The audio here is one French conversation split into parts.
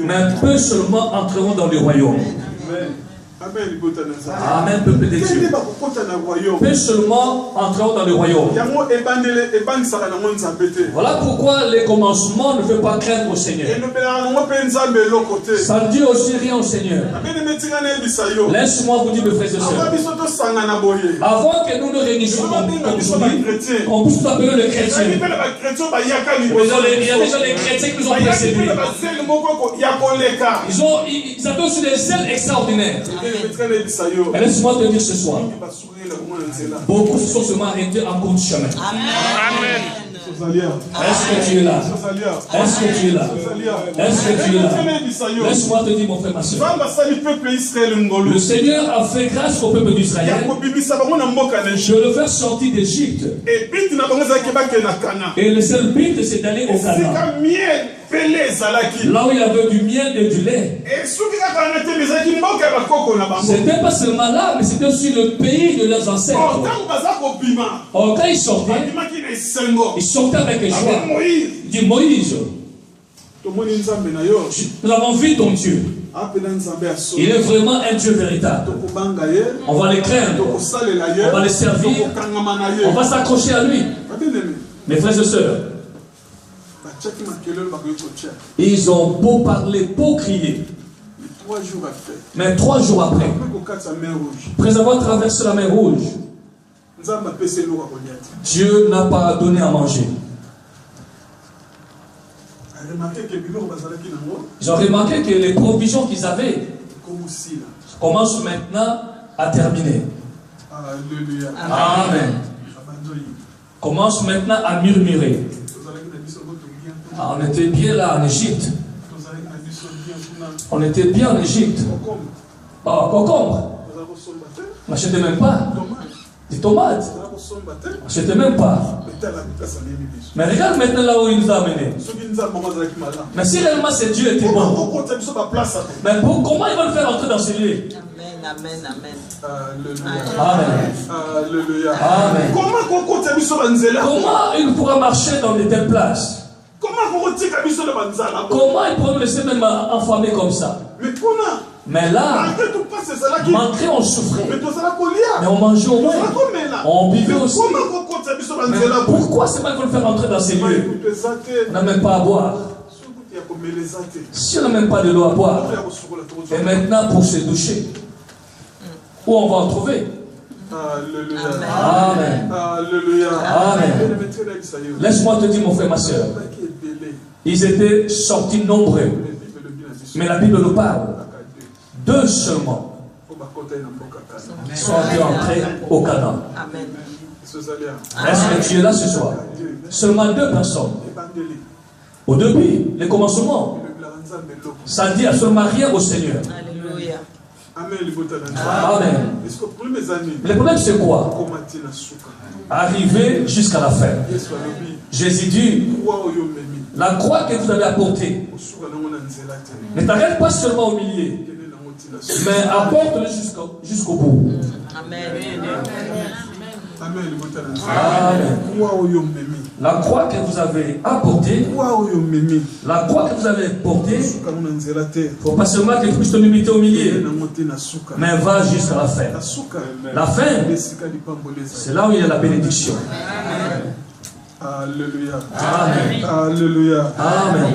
Mais peu seulement entreront dans le royaume. Amen, peuple de Dieu. Peu seulement entreront dans le royaume. Voilà pourquoi les commencements ne veulent pas craindre au Seigneur. Ça ne dit aussi rien au Seigneur. Laisse-moi vous dire, mes frères et sœurs, avant que nous nous réunissions on puisse appeler les chrétiens. Il y a déjà les chrétiens qui nous ont précédés. Ils avaient aussi des ailes extraordinaires. Et laisse-moi te dire ce soir, beaucoup se sont seulement arrêtés en cours du chemin. Amen. Est-ce que tu es là? Est-ce que tu es là? Est-ce que tu es là? Laisse-moi te dire, mon frère, ma soeur. Le Seigneur a fait grâce au peuple d'Israël de le faire sortir d'Égypte. Et le seul but, c'est d'aller au Canaan. Là où il y avait du miel et du lait. C'était pas seulement là, mais c'était aussi le pays de leurs ancêtres. Quand ils sortaient avec joie. Il dit Moïse, nous avons vu ton Dieu. Il est vraiment un Dieu véritable. On va les craindre. On va les servir. On va s'accrocher à lui. Mes frères et sœurs, ils ont beau parler, beau crier. Mais 3 jours après, après avoir traversé la mer Rouge, Dieu n'a pas donné à manger. Ils ont remarqué que les provisions qu'ils avaient commencent maintenant à terminer. Amen. Commencent maintenant à murmurer. Ah, on était bien là en Égypte. On était bien en Égypte. Oh, concombre. On n'achetait même pas. Des tomates. On n'achetait même pas. Mais regarde maintenant là où il nous a amenés. Mais si réellement ce Dieu était bon, mais comment ils vont le faire entrer dans ce lieu? Amen, amen. Amen. Alléluia. Amen. Comment il pourra marcher dans de telles places? Comment il pourra nous laisser même enfermer comme ça? Mais là, malgré on souffrait, mais on mangeait au moins, on vivait aussi. Mais pourquoi c'est mal qu'on le fait rentrer dans ces lieux? On n'a même pas à boire. Si on n'a même pas de l'eau à boire, et maintenant pour se doucher, où on va en trouver? Amen. Amen. Laisse-moi te dire, mon frère, ma soeur, ils étaient sortis nombreux, mais la Bible nous parle 2 seulement sont entrés au Canaan. Est-ce que tu es là ce soir? Seulement 2 personnes. Au début, le commencement, ça dit absolument rien au Seigneur. Amen. Le problème c'est quoi? Arriver jusqu'à la fin. Jésus dit, la croix que vous avez apportée ne t'arrête pas seulement au milieu, mais apporte-le jusqu'au bout. Amen. La croix que vous avez apportée, la croix que vous avez portée, il ne faut pas seulement que tu puisses te limiter au milieu, mais va jusqu'à la fin. La fin, c'est là où il y a la bénédiction. Alléluia. Amen. Alléluia. Amen.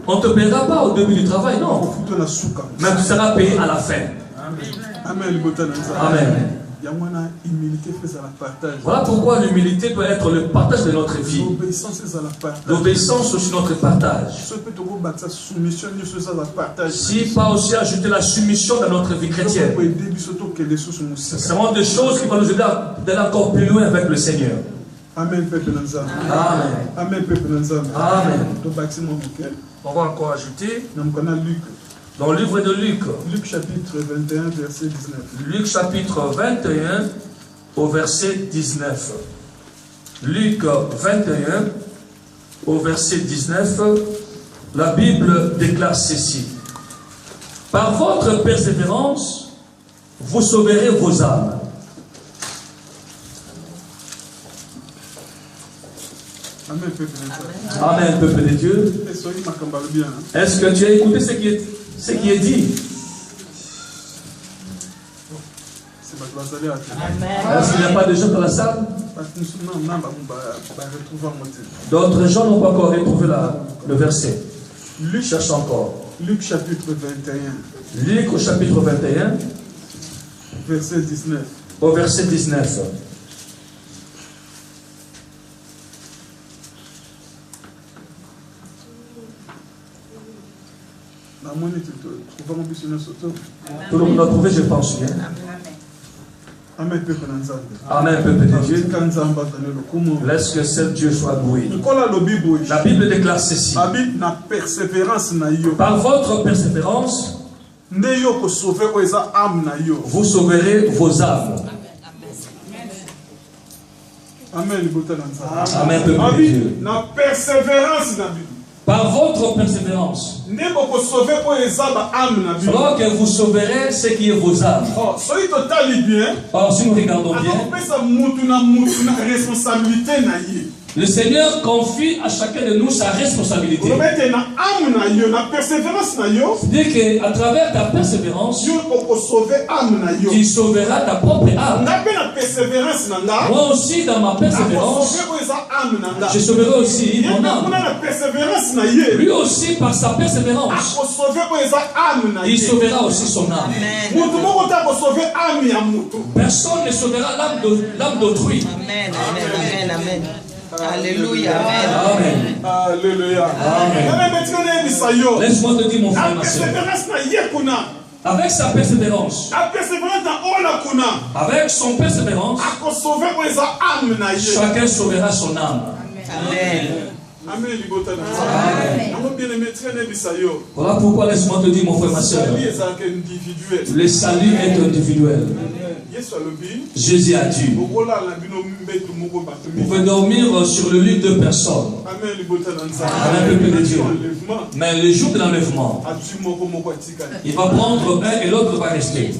On ne te paiera pas au début du travail, non. Mais tu seras payé à la fin. Amen. Amen. Voilà pourquoi l'humilité doit être le partage de notre vie. L'obéissance aussi notre partage. Si pas aussi ajouter la soumission dans notre vie chrétienne, c'est vraiment des choses qui vont nous aider d'aller encore plus loin avec le Seigneur. Amen. Amen. Amen. On va encore ajouter dans le livre de Luc. Luc chapitre 21, verset 19. Luc chapitre 21 au verset 19. Luc 21 au verset 19. La Bible déclare ceci. Par votre persévérance, vous sauverez vos âmes. Amen, peuple de Dieu. Amen, peuple de Dieu. Est-ce que tu as écouté ce qui est dit? Est-ce qu'il n'y a pas de gens dans la salle? D'autres gens n'ont pas encore retrouvé le verset. Luc cherche encore. Luc chapitre 21. Luc au chapitre 21. Verset 19. Au verset 19. Tout le monde a trouvé, je pense bien. Amen, peuple de Dieu. Amen, peuple de Dieu. Laisse que seul Dieu soit loué. La Bible déclare ceci. Par votre persévérance, vous sauverez vos âmes. Amen, Amen, peuple de Dieu. Par votre persévérance. Alors que vous sauverez ce qui est vos âmes. Or, si nous regardons bien, le Seigneur confie à chacun de nous sa responsabilité. C'est-à-dire qu'à travers ta persévérance, tu sauveras ta propre âme. Moi aussi, dans ma persévérance, je sauverai aussi mon âme. Lui aussi, par sa persévérance, il sauvera aussi son âme. Personne ne sauvera l'âme d'autrui. Amen, amen, amen. Alléluia. Amen. Alléluia. Amen. Laisse-moi te dire, mon frère, ma soeur. Avec sa persévérance, avec son persévérance, chacun sauvera son âme. Amen. Voilà pourquoi laisse-moi te dire, mon frère, ma soeur, le salut est individuel. Jésus a dit, vous pouvez dormir sur le lit de personnes. Amen, peuple de Dieu. Mais le jour de l'enlèvement, il va prendre un et l'autre va rester.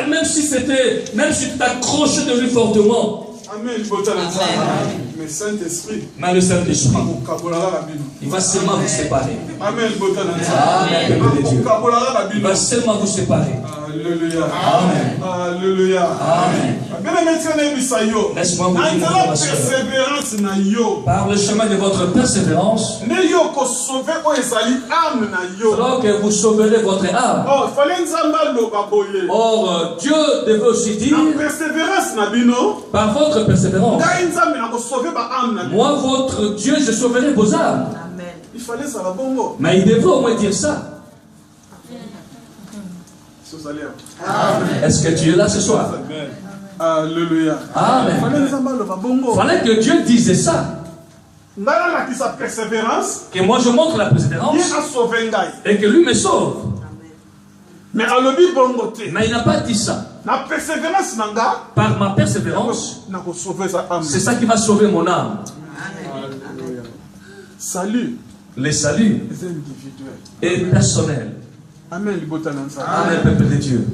Même si tu t'accroches de lui fortement. Amen. Mais Saint-Esprit, mais le Saint-Esprit, il va seulement vous séparer. Amen. Amen, peuple de Dieu. Il va seulement vous séparer. Alléluia. Amen. Alléluia. Amen. Laisse-moi vous dire, mon frère. Par le chemin de votre persévérance, alors que vous sauverez votre âme. Or, Dieu devait aussi dire, par votre persévérance, moi, votre Dieu, je sauverai vos âmes. Mais il devait au moins dire ça. Est-ce que tu es là ce soir? Alléluia. Amen. Il fallait que Dieu dise ça. Que moi je montre la persévérance et que lui me sauve. Mais il n'a pas dit ça. Par ma persévérance, c'est ça qui va sauver mon âme. Salut. Le salut est personnel. Amen, peuple de Dieu.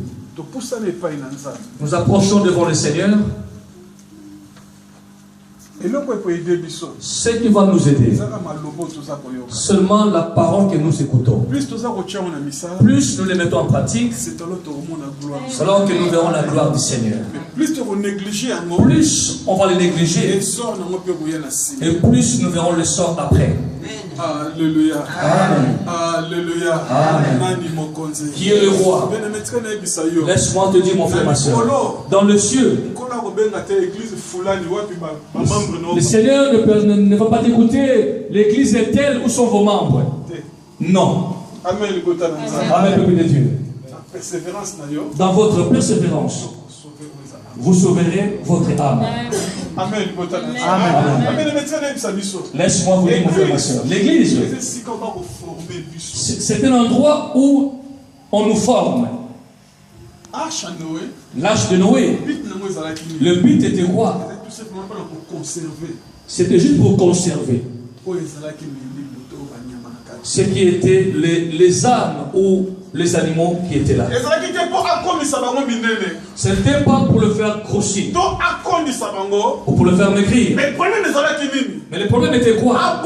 Nous approchons devant le Seigneur. Ce qui va nous aider, seulement la parole que nous écoutons. Plus nous les mettons en pratique, alors que nous verrons la gloire du Seigneur. Plus on va les négliger, et plus nous verrons le sort après. Alléluia. Amen. Alléluia. Amen. Qui est le roi? Laisse-moi te dire, mon frère, ma soeur. Dans le cieux, le Seigneur ne va pas t'écouter. L'église est telle où sont vos membres. Non. Amen, peuple de Dieu. Dans votre persévérance, vous sauverez votre âme. Amen. Laisse-moi vous dire, mon frère, ma soeur. L'église, c'est un endroit où on nous forme. L'âge de Noé, le but était quoi? C'était juste pour conserver ce qui était les âmes ou les animaux qui étaient là. Ce n'était pas pour le faire grossir ou pour le faire maigrir. Mais le problème était quoi?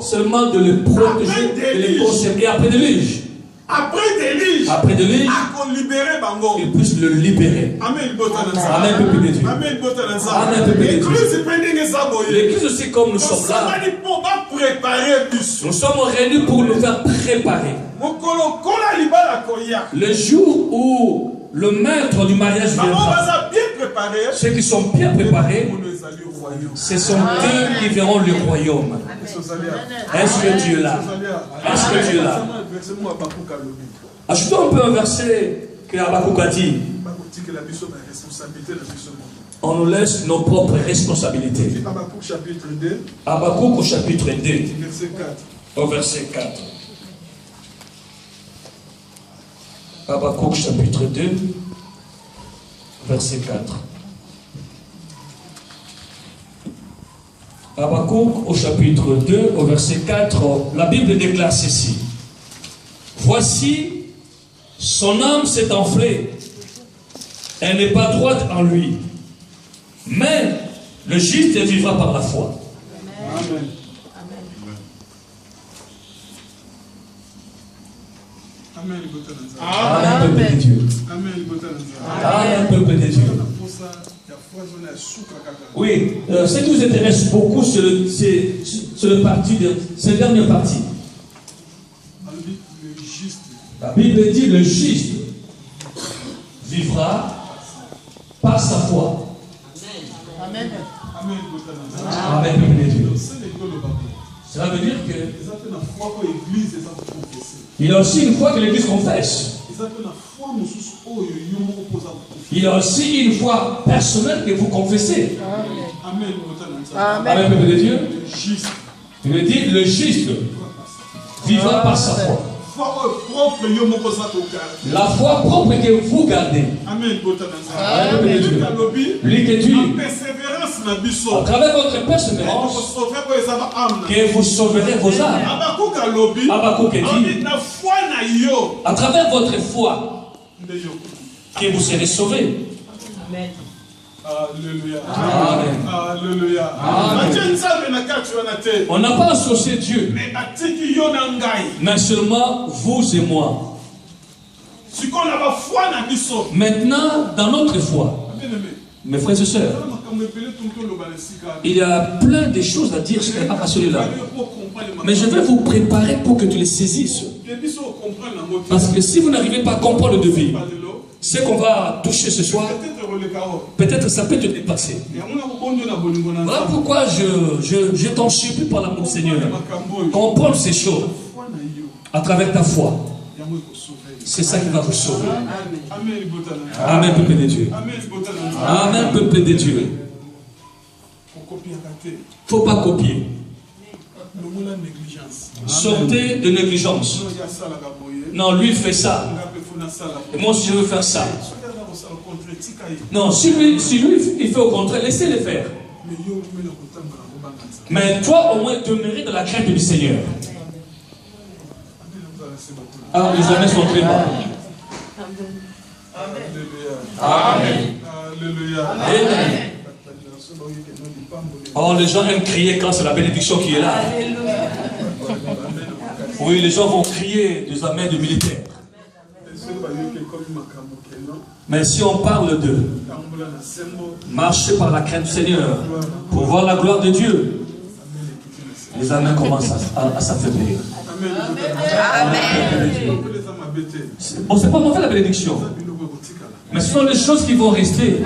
Seulement de les protéger, de les conserver. Et après déluge, il puisse le libérer. Amen. Amen, peuple de Dieu. Amen, peuple de Dieu. L'église aussi, comme nous sommes là, nous sommes réunis pour nous faire préparer. Le jour où le maître du mariage viendra, ceux qui sont bien préparés, ce sont eux qui verront le royaume. Est-ce que Dieu est là? Est-ce que Dieu est là? Ajoutons un peu un verset que Habakkuk a dit. On nous laisse nos propres responsabilités. Habakkuk au chapitre 2, au verset 4. Habakkuk chapitre 2, verset 4. Habakkuk au chapitre 2, au verset 4, la Bible déclare ceci. Voici, son âme s'est enflée, elle n'est pas droite en lui, mais le juste vivra par la foi. Amen. Amen, peuple de Dieu. Amen, peuple de Dieu. Oui, ce qui nous intéresse beaucoup, c'est le parti de cette dernière partie. La Bible dit le juste vivra par sa foi. Amen. Amen, peuple de Dieu. Cela veut dire que il y a aussi une foi que l'Église confesse. Il y a aussi une foi personnelle que vous confessez. Amen. Amen, peuple de Dieu. Il veut dire le juste vivra par sa foi. La foi propre que vous gardez. Amen. Lui qui dit, à travers votre persévérance, que vous sauverez vos âmes. Habakkuk dit, à travers votre foi, que vous serez sauvés. Amen. Alléluia. Amen. Alléluia. On n'a pas associé Dieu, mais seulement vous et moi. Maintenant, dans notre foi, mes frères et sœurs, il y a plein de choses à dire à celui-là. Mais je vais vous préparer pour que tu les saisisses. Parce que si vous n'arrivez pas à comprendre le devis, ce qu'on va toucher ce soir, peut-être ça peut te dépasser. Voilà pourquoi je t'en supplie par l'amour du Seigneur. Comprendre ces choses à travers ta foi. C'est ça qui va vous sauver. Amen, peuple de Dieu. Amen, peuple de Dieu. Il ne faut pas copier. Sortez de négligence. Non, lui fait ça. Et moi aussi je veux faire ça. Non, si lui il fait au contraire, laissez-le faire. Mais toi au moins demeurer dans la crainte du Seigneur. Ah, les amis sont très bas. Amen. Amen. Oh, les gens aiment crier quand c'est la bénédiction qui est là. Oui, les gens vont crier des amens de militaires. Mais si on parle de marcher par la crainte du Seigneur pour voir la gloire de Dieu, les amens commencent à s'affaiblir. Bon, c'est pas mauvais la bénédiction, mais ce sont les choses qui vont rester.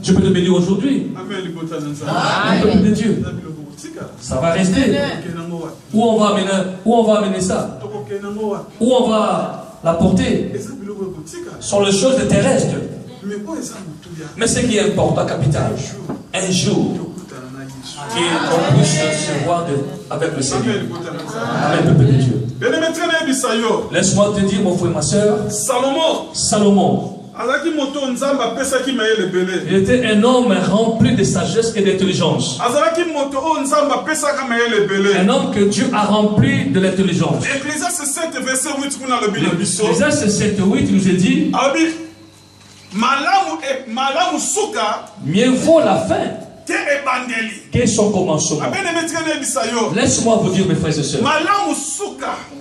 Je peux te bénir aujourd'hui. Amen, de Dieu. Ça va rester. Où on va amener ça? Où on va l'apporter? Ce sont les choses terrestres. Mais ce qui est important, capital, un jour, qu'on puisse se voir avec le Seigneur. Amen, peuple de Dieu. Laisse-moi te dire, mon frère et ma soeur, Salomon, Il était un homme rempli de sagesse et d'intelligence. Un homme que Dieu a rempli de l'intelligence. Ecclésiaste 7, verset 8, Ecclésiaste 7, 8 nous a dit, mieux vaut la fin que son commencement. Laisse-moi vous dire, mes frères et sœurs,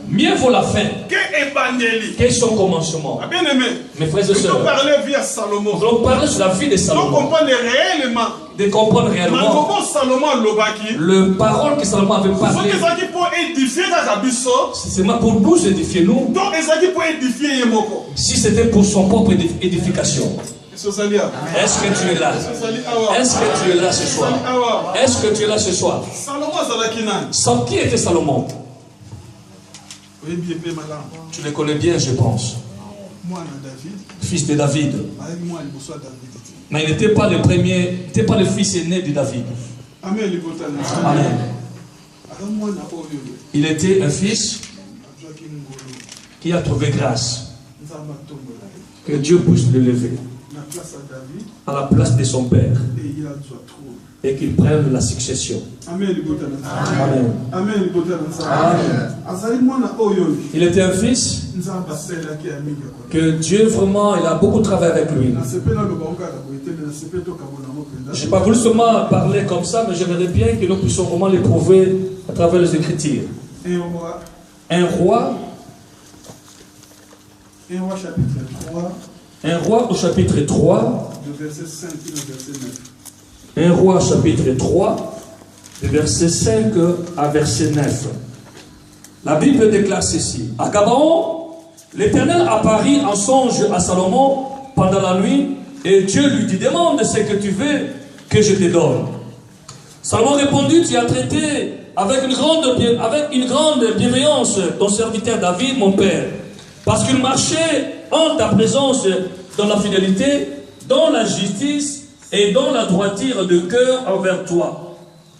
mieux vaut la fin que son commencement. Mes frères et sœurs, nous allons parler sur la vie de Salomon, de comprendre réellement le parole que Salomon avait parlé. C'est seulement pour nous édifier, nous. Si c'était pour son propre édification. Est-ce que tu es là? Est-ce que tu es là ce soir? Est-ce que tu es là ce soir? Qui était Salomon? Tu le connais bien, je pense. Fils de David. Mais il n'était pas le premier, il n'était pas le fils aîné de David. Amen. Il était un fils qui a trouvé grâce. Que Dieu puisse le lever à la place de son père et qu'il prenne la succession. Amen. Amen. Il était un fils que Dieu vraiment, il a beaucoup travaillé avec lui. Je n'ai pas voulu seulement parler comme ça, mais j'aimerais bien que nous puissions vraiment l'éprouver à travers les Écritures. Un roi chapitre 3. Un roi au chapitre 3, de verset 5 à verset 9. Un roi chapitre 3, de verset 5 à verset 9. La Bible déclare ceci. À Gabaon, l'Éternel apparut en songe à Salomon pendant la nuit, et Dieu lui dit, demande ce que tu veux que je te donne. Salomon répondit, tu as traité avec une grande bienveillance ton serviteur David, mon père, parce qu'il marchait en ta présence dans la fidélité, dans la justice et dans la droiture de cœur envers toi.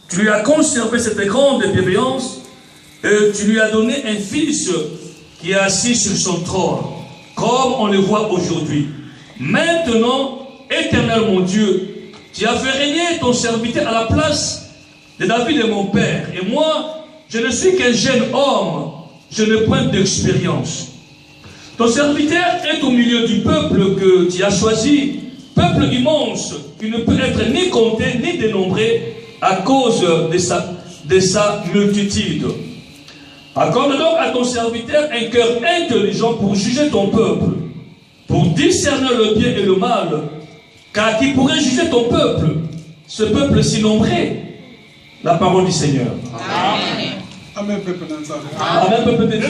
Tu lui as conservé cette grande bienveillance et tu lui as donné un fils qui est assis sur son trône, comme on le voit aujourd'hui. Maintenant, Éternel mon Dieu, tu as fait régner ton serviteur à la place de David et mon père. Et moi, je ne suis qu'un jeune homme, je n'ai point d'expérience. Ton serviteur est au milieu du peuple que tu as choisi, peuple immense qui ne peut être ni compté ni dénombré à cause de sa multitude. Accorde donc à ton serviteur un cœur intelligent pour juger ton peuple, pour discerner le bien et le mal, car qui pourrait juger ton peuple, ce peuple si nombreux? La parole du Seigneur. Amen. Amen, peuple de Dieu.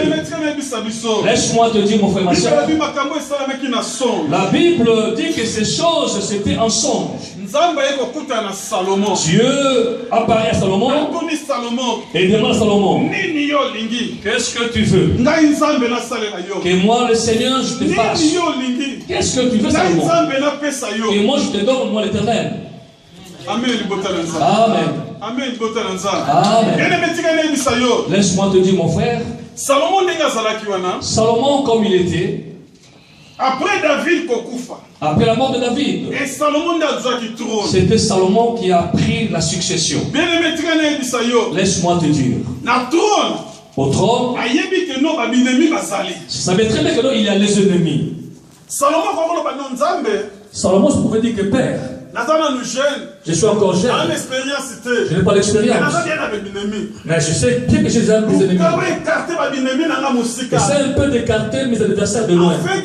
Laisse-moi te dire, mon frère, ma soeur. La Bible dit que ces choses, c'était un songe. Dieu apparaît à Salomon et demande à Salomon, qu'est-ce que tu veux que moi, le Seigneur, je te fasse? Qu'est-ce que tu veux, Salomon? Et moi, je te donne, moi, l'Éternel. Amen. Amen. Amen. Laisse-moi te dire, mon frère, Salomon comme il était, après la mort de David, c'était Salomon qui a pris la succession. Laisse-moi te dire, au trône, je savais très bien que non, il y a les ennemis. Salomon se pouvait dire que père, je suis encore jeune. Je n'ai pas l'expérience. Mais je sais bien que j'ai des ennemis. J'essaie un peu d'écarter mes adversaires de loin, afin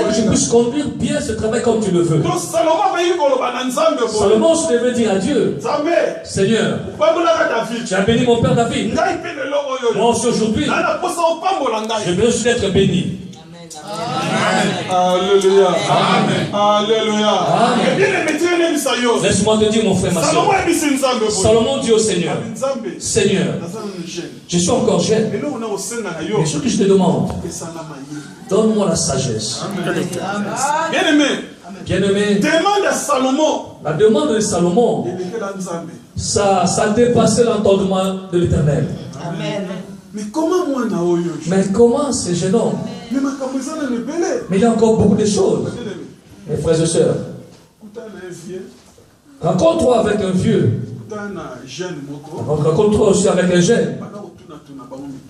que je puisse conduire bien ce travail comme tu le veux. Salomon se devait dire à Dieu, Seigneur, tu as béni mon père David. Moi aussi aujourd'hui, je veux aussi être béni. Alléluia. Alléluia. Laisse-moi te dire, mon frère, ma soeur. Salomon dit au Seigneur, Seigneur, je suis encore jeune. Mais ce que je te demande, donne-moi la sagesse. Bien-aimé, demande à Salomon. La demande de Salomon, ça dépassait l'entendement de l'Éternel. Mais comment ce jeune homme Mais il y a encore beaucoup de choses. Mes frères et sœurs, rencontre-toi avec un vieux. Rencontre-toi aussi avec un jeune.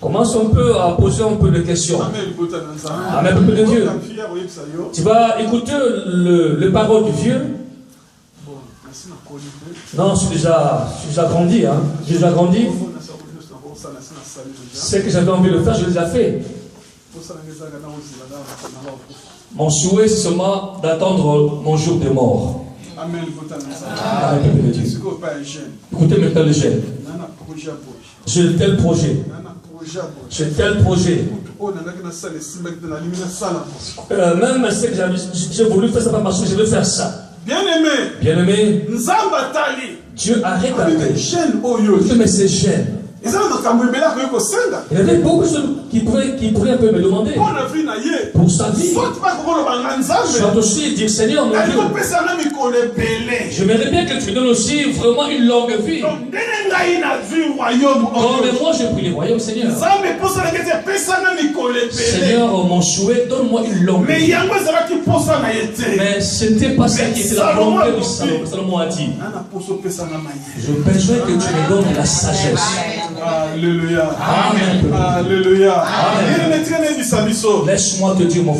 Commence un peu à poser un peu de questions. Amen, un peu de Dieu. Tu vas écouter le parole du vieux. Non, je suis déjà grandi. Hein. J'ai déjà grandi. Ce que j'avais envie de faire, je l'ai déjà fait. Mon souhait, c'est seulement d'attendre mon jour de mort. Amen. Amen. Écoutez maintenant le jeune. J'ai tel projet. J'ai tel projet. Même ce que j'ai voulu faire, ça va marcher, je vais faire ça. Bien-aimé, bien-aimé, Dieu a regardé. Mais ces jeunes, il y avait beaucoup de choses qui pourraient un peu me demander pour sa vie. Je dois aussi dire, Seigneur, mon Dieu, j'aimerais bien que tu me donnes aussi vraiment une longue vie. Comme moi, j'ai pris le royaume, Seigneur. Seigneur, mon souhait, donne-moi une longue vie. Mais ce n'était pas ça qui était la volonté de Salomon. Salomon a dit, je besoin que tu me donnes la sagesse. Alléluia. Amen. Alléluia. Laisse-moi te dire, mon frère.